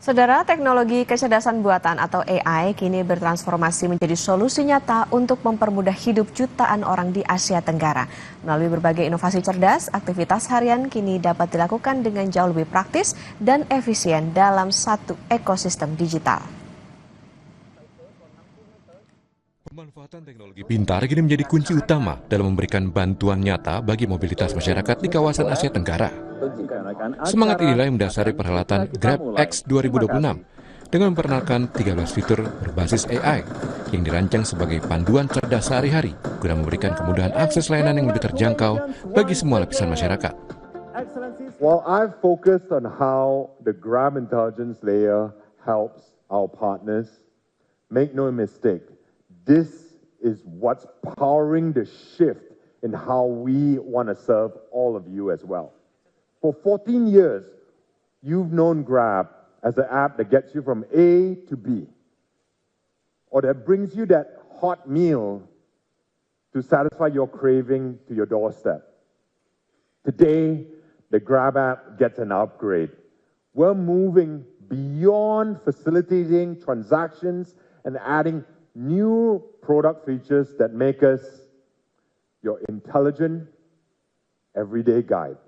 Saudara, teknologi kecerdasan buatan atau AI kini bertransformasi menjadi solusi nyata untuk mempermudah hidup jutaan orang di Asia Tenggara. Melalui berbagai inovasi cerdas, aktivitas harian kini dapat dilakukan dengan jauh lebih praktis dan efisien dalam satu ekosistem digital. Pemanfaatan teknologi pintar kini menjadi kunci utama dalam memberikan bantuan nyata bagi mobilitas masyarakat di kawasan Asia Tenggara. Semangat inilah yang mendasari perhelatan GrabX 2026 dengan memperkenalkan 13 fitur berbasis AI yang dirancang sebagai panduan cerdas sehari-hari guna memberikan kemudahan akses layanan yang lebih terjangkau bagi semua lapisan masyarakat. While I've focused on how the Grab intelligence layer helps our partners, make no mistake, this is what's powering the shift in how we want to serve all of you as well. For 14 years, you've known Grab as an app that gets you from A to B, or that brings you that hot meal to satisfy your craving to your doorstep. Today, the Grab app gets an upgrade. We're moving beyond facilitating transactions and adding new product features that make us your intelligent everyday guide.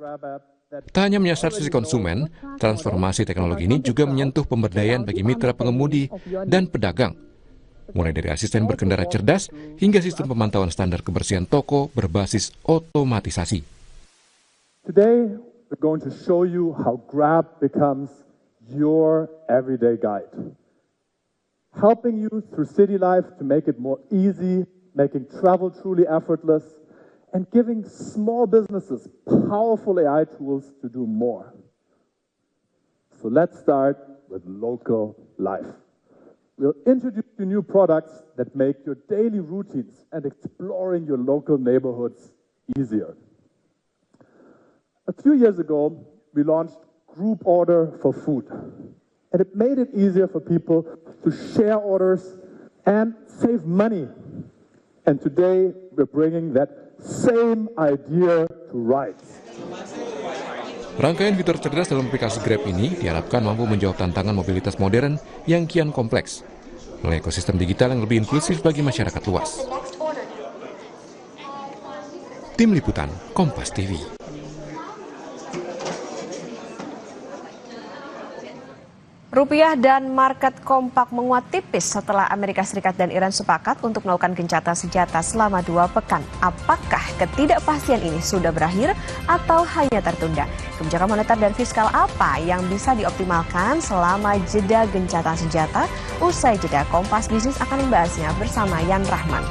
Tak hanya menyasar sisi konsumen, transformasi teknologi ini juga menyentuh pemberdayaan bagi mitra pengemudi dan pedagang. Mulai dari asisten berkendara cerdas hingga sistem pemantauan standar kebersihan toko berbasis otomatisasi. Today, we're going to show you how Grab becomes your everyday guide. Helping you through city life to make it more easy, making travel truly effortless, and giving small businesses powerful AI tools to do more. So let's start with local life. We'll introduce you new products that make your daily routines and exploring your local neighborhoods easier. A few years ago, we launched Group Order for food, and it made it easier for people to share orders and save money. And today, we're bringing that same idea to rides. Rangkaian fitur cerdas dalam aplikasi Grab ini diharapkan mampu menjawab tantangan mobilitas modern yang kian kompleks melalui ekosistem digital yang lebih inklusif bagi masyarakat luas. Tim Liputan, Kompas TV. Rupiah dan market kompak menguat tipis setelah Amerika Serikat dan Iran sepakat untuk melakukan gencatan senjata selama 2 pekan. Apakah ketidakpastian ini sudah berakhir atau hanya tertunda? Kebijakan moneter dan fiskal apa yang bisa dioptimalkan selama jeda gencatan senjata? Usai jeda, Kompas Bisnis akan membahasnya bersama Yan Rahman.